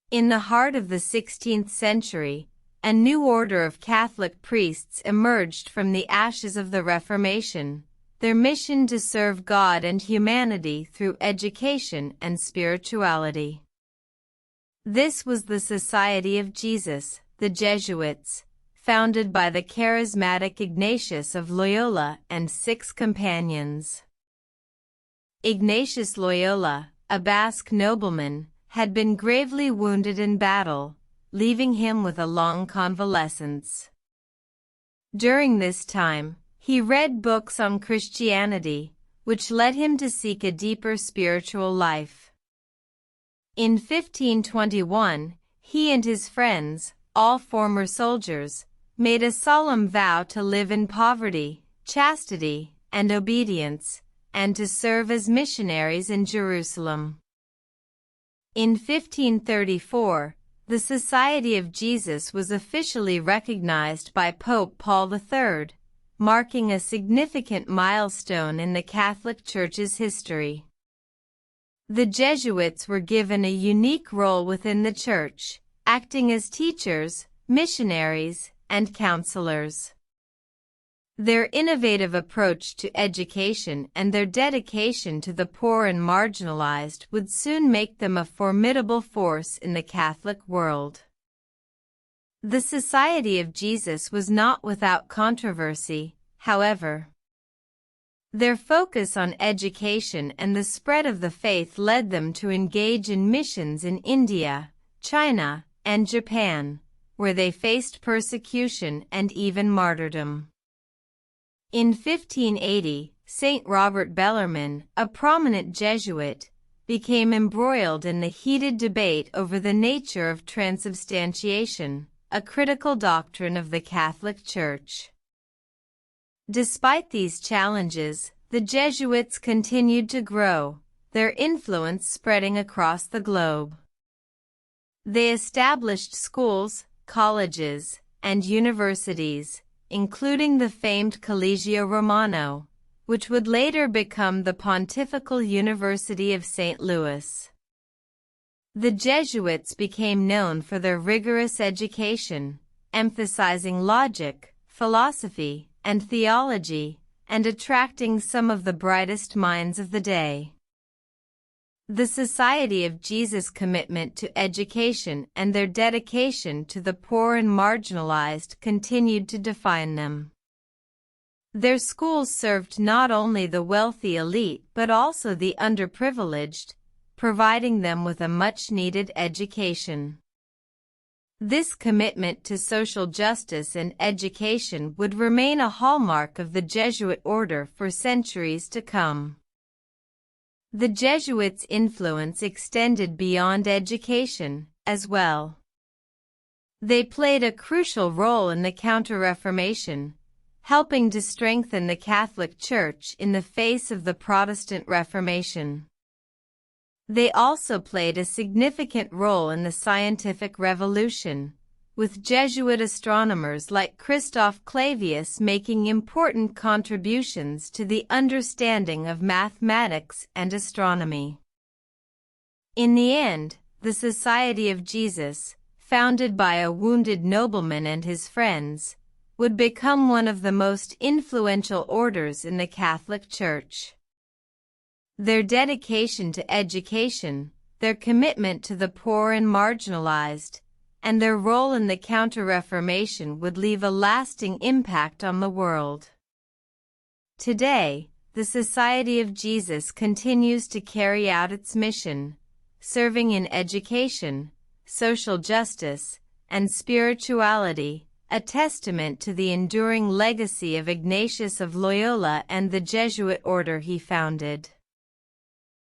In the heart of the 16th century, a new order of Catholic priests emerged from the ashes of the Reformation, their mission to serve God and humanity through education and spirituality. This was the Society of Jesus, the Jesuits, founded by the charismatic Ignatius of Loyola and 6 companions. Ignatius Loyola, a Basque nobleman, had been gravely wounded in battle, leaving him with a long convalescence. During this time, he read books on Christianity, which led him to seek a deeper spiritual life. In 1521, he and his friends, all former soldiers, made a solemn vow to live in poverty, chastity, and obedience, and to serve as missionaries in Jerusalem. In 1534, the Society of Jesus was officially recognized by Pope Paul III, marking a significant milestone in the Catholic Church's history. The Jesuits were given a unique role within the Church, acting as teachers, missionaries, and counselors. Their innovative approach to education and their dedication to the poor and marginalized would soon make them a formidable force in the Catholic world. The Society of Jesus was not without controversy, however. Their focus on education and the spread of the faith led them to engage in missions in India, China, and Japan, where they faced persecution and even martyrdom. In 1580, Saint Robert Bellarmine, a prominent Jesuit, became embroiled in the heated debate over the nature of transubstantiation, a critical doctrine of the Catholic Church. Despite these challenges, the Jesuits continued to grow, their influence spreading across the globe. They established schools, colleges, and universities, including the famed Collegio Romano, which would later become the Pontifical University of St. Louis. The Jesuits became known for their rigorous education, emphasizing logic, philosophy, and theology, and attracting some of the brightest minds of the day. The Society of Jesus' commitment to education and their dedication to the poor and marginalized continued to define them. Their schools served not only the wealthy elite but also the underprivileged, providing them with a much-needed education. This commitment to social justice and education would remain a hallmark of the Jesuit order for centuries to come. The Jesuits' influence extended beyond education, as well. They played a crucial role in the Counter-Reformation, helping to strengthen the Catholic Church in the face of the Protestant Reformation. They also played a significant role in the scientific revolution, with Jesuit astronomers like Christophe Clavius making important contributions to the understanding of mathematics and astronomy. In the end, the Society of Jesus, founded by a wounded nobleman and his friends, would become one of the most influential orders in the Catholic Church. Their dedication to education, their commitment to the poor and marginalized, and their role in the Counter-Reformation would leave a lasting impact on the world. Today, the Society of Jesus continues to carry out its mission, serving in education, social justice, and spirituality, a testament to the enduring legacy of Ignatius of Loyola and the Jesuit order he founded.